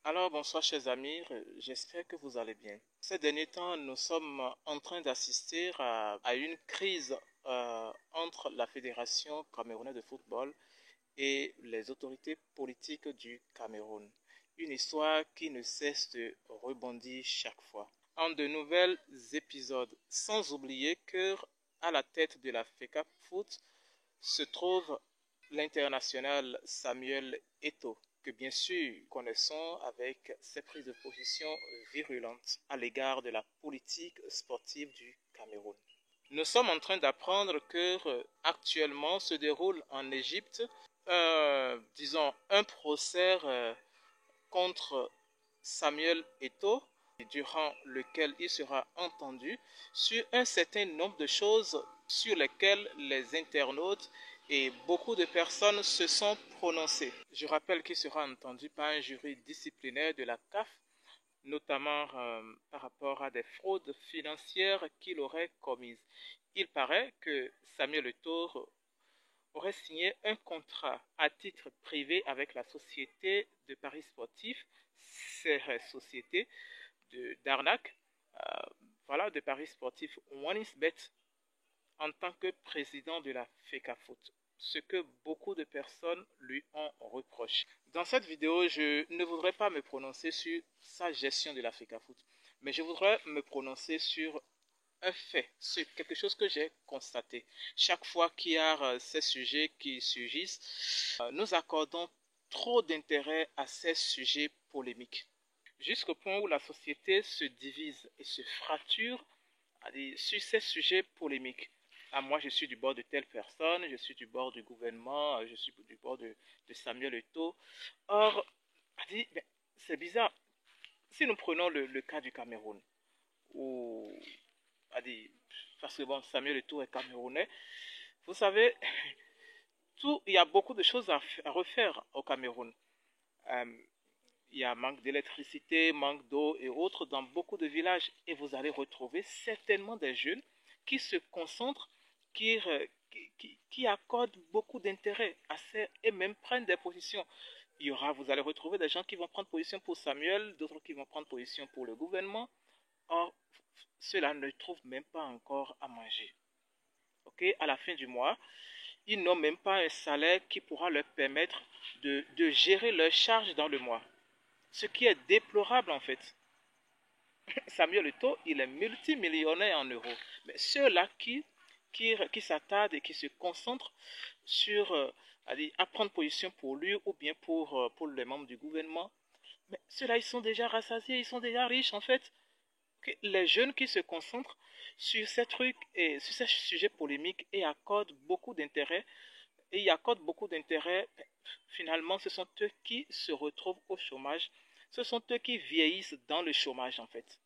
Alors, bonsoir chers amis, j'espère que vous allez bien. Ces derniers temps, nous sommes en train d'assister à une crise entre la Fédération camerounaise de football et les autorités politiques du Cameroun. Une histoire qui ne cesse de rebondir chaque fois. En de nouveaux épisodes, sans oublier que à la tête de la FECAP Foot se trouve l'international Samuel Eto'o, que bien sûr connaissons avec ses prises de position virulentes à l'égard de la politique sportive du Cameroun. Nous sommes en train d'apprendre que actuellement se déroule en Égypte, disons, un procès contre Samuel Eto'o, durant lequel il sera entendu sur un certain nombre de choses sur lesquelles les internautes et beaucoup de personnes se sont prononcées. Je rappelle qu'il sera entendu par un jury disciplinaire de la CAF, notamment par rapport à des fraudes financières qu'il aurait commises. Il paraît que Samuel Eto'o aurait signé un contrat à titre privé avec la société de paris sportifs, cette société d'arnaque, voilà, de paris sportifs OneXBet, en tant que président de la FECAFOOT, ce que beaucoup de personnes lui ont reproché. Dans cette vidéo, je ne voudrais pas me prononcer sur sa gestion de la FECAFOOT, mais je voudrais me prononcer sur un fait, c'est quelque chose que j'ai constaté. Chaque fois qu'il y a ces sujets qui surgissent, nous accordons trop d'intérêt à ces sujets polémiques. Jusqu'au point où la société se divise et se fracture sur ces sujets polémiques. Ah, moi, je suis du bord de telle personne, je suis du bord du gouvernement, je suis du bord de Samuel Eto'o. Or, c'est bizarre. Si nous prenons le cas du Cameroun, où parce que bon, Samuel Eto'o est camerounais. Vous savez, il y a beaucoup de choses à refaire au Cameroun. Il y a manque d'électricité, manque d'eau et autres dans beaucoup de villages. Et vous allez retrouver certainement des jeunes qui se concentrent, qui accordent beaucoup d'intérêt à ces, et même prennent des positions. Vous allez retrouver des gens qui vont prendre position pour Samuel, d'autres qui vont prendre position pour le gouvernement. Or, ceux-là ne trouvent même pas encore à manger. Okay? À la fin du mois, ils n'ont même pas un salaire qui pourra leur permettre de gérer leurs charges dans le mois. Ce qui est déplorable en fait. Samuel Eto'o, il est multimillionnaire en euros. Mais ceux-là qui s'attardent et qui se concentrent sur à prendre position pour lui ou bien pour les membres du gouvernement, mais ceux-là, ils sont déjà rassasiés, ils sont déjà riches en fait. Les jeunes qui se concentrent sur ces trucs et sur ces sujets polémiques et accordent beaucoup d'intérêt, finalement, ce sont eux qui se retrouvent au chômage. Ce sont eux qui vieillissent dans le chômage, en fait.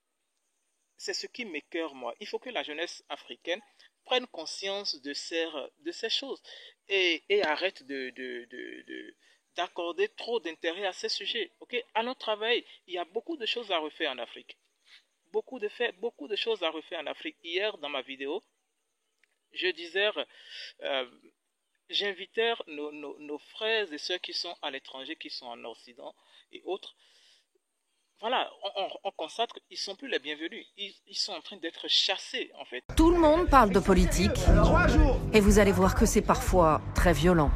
C'est ce qui m'écoeure, moi. Il faut que la jeunesse africaine prenne conscience de ces choses et arrête d'accorder trop d'intérêt à ces sujets. Okay? Allons travailler. Il y a beaucoup de choses à refaire en Afrique. Beaucoup de choses à refaire en Afrique. Hier, dans ma vidéo, je disais, j'invitais nos frères et sœurs qui sont à l'étranger, qui sont en Occident et autres. Voilà, on constate qu'ils ne sont plus les bienvenus. Ils sont en train d'être chassés, en fait. Tout le monde parle de politique. Et vous allez voir que c'est parfois très violent.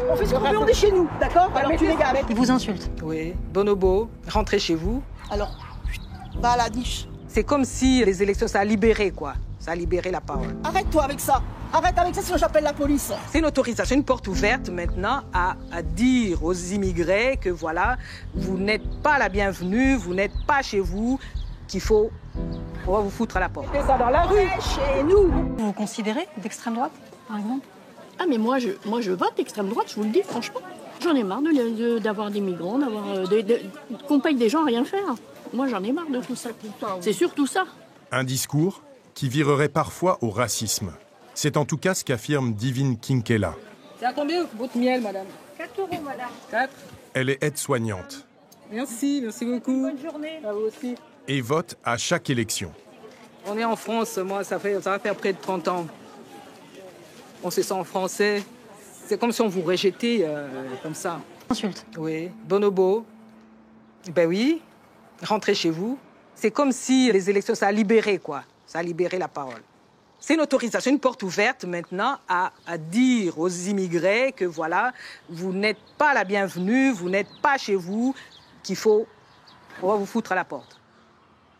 On fait ce qu'on veut, on est chez nous, d'accord? Alors tu les gars, Ils vous insultent. Oui, bonobo, rentrez chez vous. Alors, va à la niche. C'est comme si les élections, ça a libéré, quoi. Ça a libéré la parole. Arrête-toi avec ça. Arrête avec ça, sinon j'appelle la police. C'est une autorisation, une porte ouverte maintenant à dire aux immigrés que voilà, vous n'êtes pas la bienvenue, vous n'êtes pas chez vous, qu'il faut, on va vous foutre à la porte. Et ça dans la rue, chez nous. Vous vous considérez d'extrême droite, par exemple? Ah mais moi je vote extrême droite, je vous le dis franchement. J'en ai marre d'avoir des migrants, qu'on paye des gens à rien faire. Moi j'en ai marre de tout ça. C'est surtout ça. Un discours qui virerait parfois au racisme. C'est en tout cas ce qu'affirme Divine Kinkela. C'est à combien votre miel, madame? 4 €, madame. 4. Elle est aide-soignante. Merci beaucoup. Bonne journée. À vous aussi. Et vote à chaque élection. On est en France, moi ça va faire près de 30 ans. On se sent français. C'est comme si on vous rejetait comme ça. Insulte. Oui, bonobo. Ben oui, rentrez chez vous. C'est comme si les élections, ça a libéré, quoi. Ça a libéré la parole. C'est une autorisation, une porte ouverte maintenant à dire aux immigrés que voilà, vous n'êtes pas la bienvenue, vous n'êtes pas chez vous, on va vous foutre à la porte.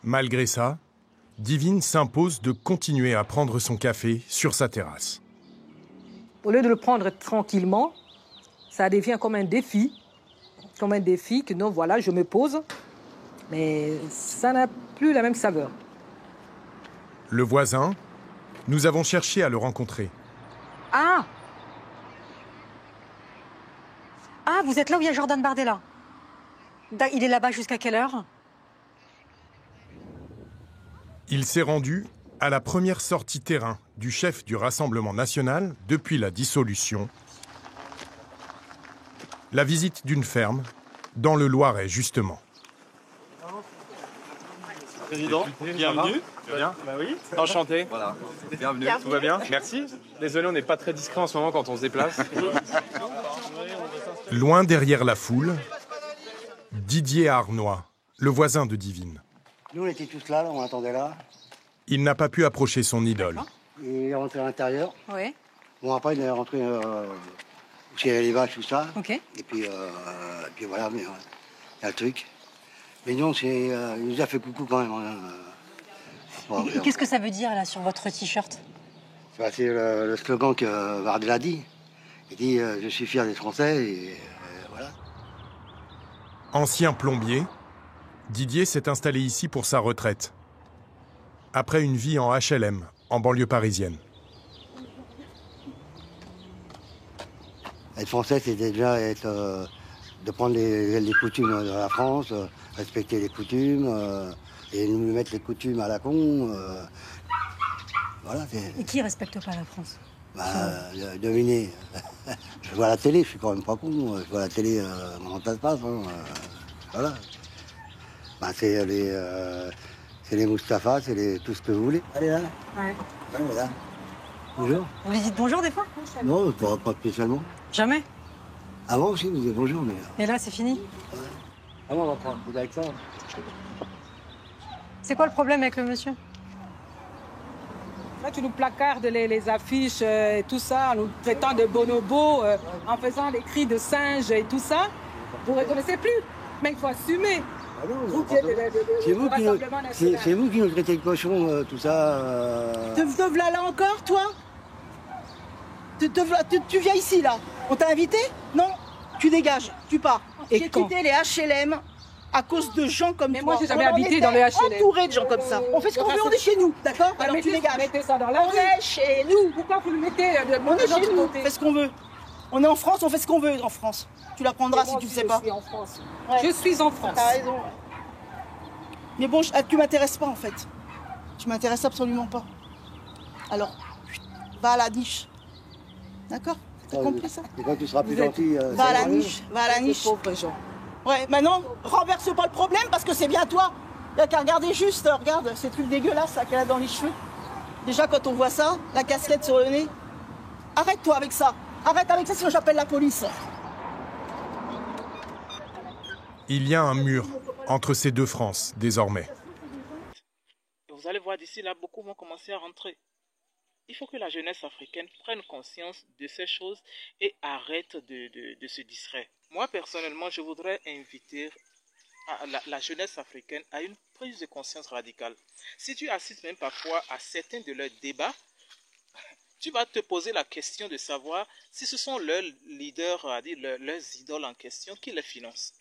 Malgré ça, Divine s'impose de continuer à prendre son café sur sa terrasse. Au lieu de le prendre tranquillement, ça devient comme un défi que non, voilà, je me pose, mais ça n'a plus la même saveur. Le voisin, nous avons cherché à le rencontrer. Ah, vous êtes là où il y a Jordan Bardella. Il est là-bas jusqu'à quelle heure? Il s'est rendu à la première sortie terrain du chef du Rassemblement national depuis la dissolution. La visite d'une ferme, dans le Loiret justement. Président, bienvenue. Bien. Bah oui. Enchanté. Voilà. Bienvenue. Tout va bien? Merci. Désolé, on n'est pas très discret en ce moment quand on se déplace. Loin derrière la foule, Didier Arnois, le voisin de Divine. Nous, on était tous là, on attendait là. Il n'a pas pu approcher son idole. Il est rentré à l'intérieur. Oui. Bon, après, il est rentré chez les vaches, tout ça. Ok. Et puis voilà, mais il y a le truc. Mais non, il nous a fait coucou quand même. Et qu'est-ce que ça veut dire, là, sur votre t-shirt? C'est le slogan que Bardella dit. Il dit je suis fier d'être français, et voilà. Ancien plombier, Didier s'est installé ici pour sa retraite. Après une vie en HLM, en banlieue parisienne. Être français, c'est déjà de prendre les coutumes de la France, respecter les coutumes, et nous mettre les coutumes à la con. Voilà. Et qui respecte pas la France? Devinez. Je vois la télé, je suis quand même pas con. Je vois la télé, comment ça se passe. Voilà. C'est les Mustapha, c'est tout ce que vous voulez. Allez là. Ouais. Allez là. Bonjour. Vous lui dites bonjour des fois? Non, pas spécialement. Jamais. Avant aussi, vous dites bonjour, mais. Et là, c'est fini? Ah bon, on va prendre un coup avec ça. C'est quoi le problème avec le monsieur? Là, tu nous placardes les affiches et tout ça, en nous traitant de bonobos, en faisant les cris de singes et tout ça. Vous ne reconnaissez plus, mais il faut assumer. Ah non, Vous qui êtes c'est vous qui nous traitez de cochon, tout ça. Te voilà là encore, toi? Tu viens ici, là. On t'a invité? Non? Tu dégages, tu pars. J'ai quitté les HLM à cause de gens comme toi. Moi, j'ai jamais habité dans les HLM. Entouré de gens comme ça. On fait ce qu'on veut, on est chez nous, d'accord? Alors tu dégages. On est chez nous. Pourquoi vous le mettez On est chez nous, on fait ce qu'on veut. On est en France, on fait ce qu'on veut en France. Tu l'apprendras si tu ne sais pas. Je suis en France. Ouais. Je suis en France. T'as raison. Mais bon, tu m'intéresses pas en fait. Tu m'intéresses absolument pas. Alors, va à la niche. D'accord? T'as compris ça? Et quand tu seras plus gentil. Va à la niche, va à la niche. Pauvres gens. Ouais, maintenant, renverse pas le problème parce que c'est bien toi. Il n'y a qu'à regarder juste, regarde, ces trucs dégueulasses qu'elle a dans les cheveux. Déjà, quand on voit ça, la casquette sur le nez, arrête-toi avec ça. Arrête avec ça, sinon j'appelle la police. Il y a un mur entre ces deux France, désormais. Vous allez voir d'ici là, beaucoup vont commencer à rentrer. Il faut que la jeunesse africaine prenne conscience de ces choses et arrête de se distraire. Moi, personnellement, je voudrais inviter la jeunesse africaine à une prise de conscience radicale. Si tu assistes même parfois à certains de leurs débats, tu vas te poser la question de savoir si ce sont leurs leaders, leurs idoles en question qui les financent.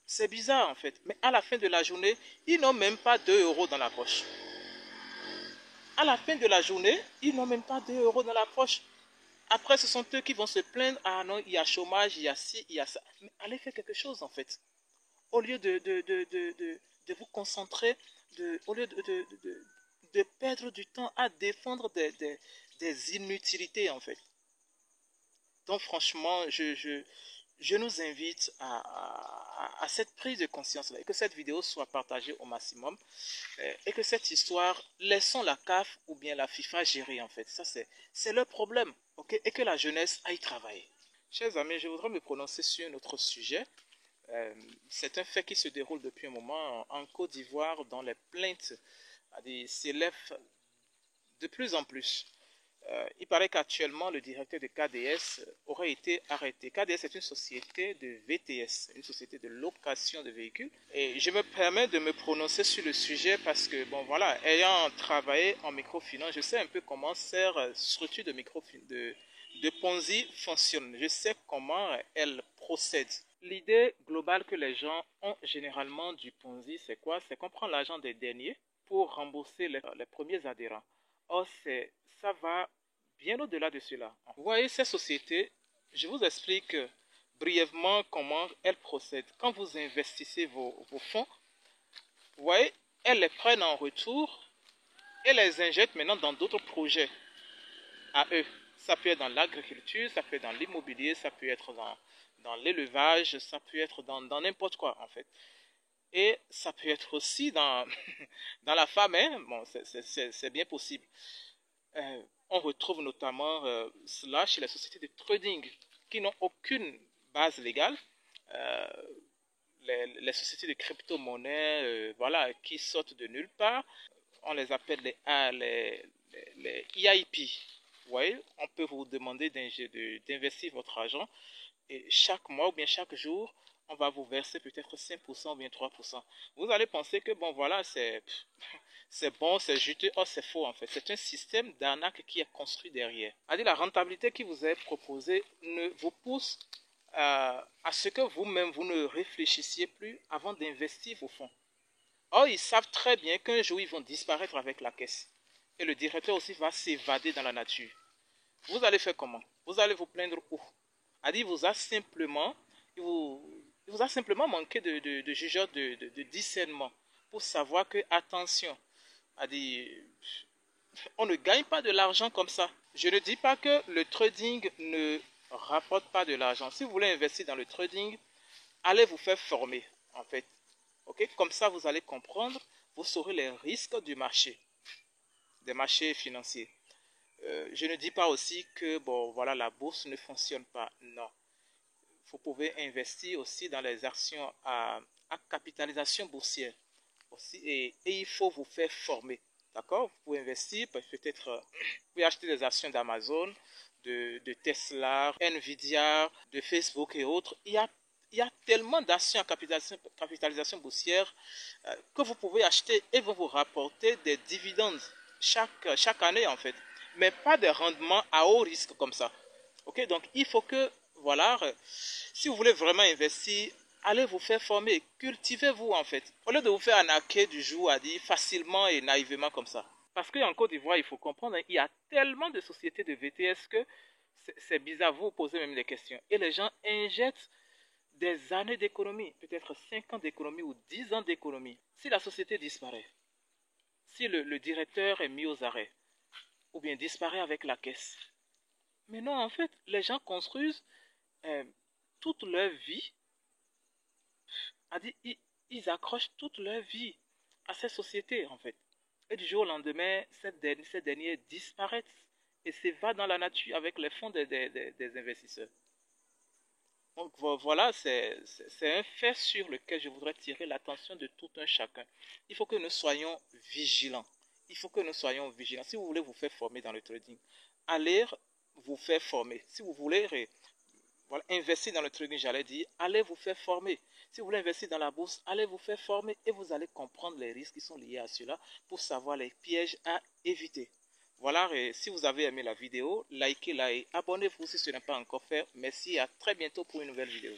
C'est bizarre en fait, mais à la fin de la journée, ils n'ont même pas 2 € dans la poche. À la fin de la journée, ils n'ont même pas 2 € dans la poche. Après, ce sont eux qui vont se plaindre. Ah non, il y a chômage, il y a ci, il y a ça. Mais allez faire quelque chose en fait. Au lieu de vous concentrer, au lieu de perdre du temps à défendre des inutilités en fait. Donc franchement, je nous invite à cette prise de conscience-là et que cette vidéo soit partagée au maximum et que cette histoire, laissons la CAF ou bien la FIFA gérer en fait. Ça c'est leur problème, ok? Et que la jeunesse aille travailler. Chers amis, je voudrais me prononcer sur un autre sujet. C'est un fait qui se déroule depuis un moment en Côte d'Ivoire, dont les plaintes s'élèvent de plus en plus. Il paraît qu'actuellement, le directeur de KDS aurait été arrêté. KDS est une société de VTS, une société de location de véhicules. Et je me permets de me prononcer sur le sujet parce que, bon voilà, ayant travaillé en microfinance, je sais un peu comment cette structure de Ponzi fonctionne. Je sais comment elle procède. L'idée globale que les gens ont généralement du Ponzi, c'est quoi? C'est qu'on prend l'argent des derniers pour rembourser les premiers adhérents. Or, ça va bien au-delà de cela. Vous voyez, ces sociétés, je vous explique brièvement comment elles procèdent. Quand vous investissez vos fonds, vous voyez, elles les prennent en retour et les injectent maintenant dans d'autres projets à eux. Ça peut être dans l'agriculture, ça peut être dans l'immobilier, ça peut être dans l'élevage, ça peut être dans n'importe quoi en fait. Et ça peut être aussi dans la femme, hein? Bon, c'est bien possible. On retrouve notamment cela chez les sociétés de trading qui n'ont aucune base légale. Les sociétés de crypto-monnaies voilà, qui sortent de nulle part. On les appelle les EIP. Vous voyez, on peut vous demander d'investir votre argent et chaque mois ou bien chaque jour, on va vous verser peut-être 5% ou bien 3%. Vous allez penser que bon voilà, c'est bon, c'est juteux. Oh, c'est faux en fait. C'est un système d'arnaque qui est construit derrière. C'est-à-dire la rentabilité qui vous est proposée ne vous pousse à ce que vous-même, vous ne réfléchissiez plus avant d'investir vos fonds. Or, ils savent très bien qu'un jour, ils vont disparaître avec la caisse. Et le directeur aussi va s'évader dans la nature. Vous allez faire comment? Vous allez vous plaindre où? Il vous a simplement manqué de jugeur, de discernement pour savoir que, attention, on ne gagne pas de l'argent comme ça. Je ne dis pas que le trading ne rapporte pas de l'argent. Si vous voulez investir dans le trading, allez vous faire former, en fait. Okay? Comme ça, vous allez comprendre, vous saurez les risques du marché, des marchés financiers. Je ne dis pas aussi que bon, voilà, la bourse ne fonctionne pas. Non. Vous pouvez investir aussi dans les actions à capitalisation boursière. Aussi, et il faut vous faire former. D'accord? Vous pouvez investir, peut-être, vous pouvez acheter des actions d'Amazon, de Tesla, Nvidia, de Facebook et autres. Il y a tellement d'actions à capitalisation boursière que vous pouvez acheter et vont vous rapporter des dividendes chaque année en fait. Mais pas de rendement à haut risque comme ça. Ok? Donc il faut que, voilà, si vous voulez vraiment investir, allez vous faire former, cultivez-vous en fait. Au lieu de vous faire arnaquer du jour à dire facilement et naïvement comme ça. Parce qu'en Côte d'Ivoire, il faut comprendre, il y a tellement de sociétés de VTS que c'est bizarre, vous posez même des questions. Et les gens injectent des années d'économie, peut-être 5 ans d'économie ou 10 ans d'économie. Si la société disparaît, si le directeur est mis aux arrêts, ou bien disparaît avec la caisse. Mais non, en fait, les gens construisent toute leur vie, ils accrochent toute leur vie à ces sociétés, en fait. Et du jour au lendemain, ces derniers disparaissent et s'évadent dans la nature avec les fonds des investisseurs. Donc voilà, c'est un fait sur lequel je voudrais tirer l'attention de tout un chacun. Il faut que nous soyons vigilants. Il faut que nous soyons vigilants. Si vous voulez vous faire former dans le trading, allez vous faire former. Si vous voulez investir dans le trading, j'allais dire, allez vous faire former. Si vous voulez investir dans la bourse, allez vous faire former et vous allez comprendre les risques qui sont liés à cela pour savoir les pièges à éviter. Voilà, et si vous avez aimé la vidéo, likez-la et abonnez-vous si ce n'est pas encore fait. Merci et à très bientôt pour une nouvelle vidéo.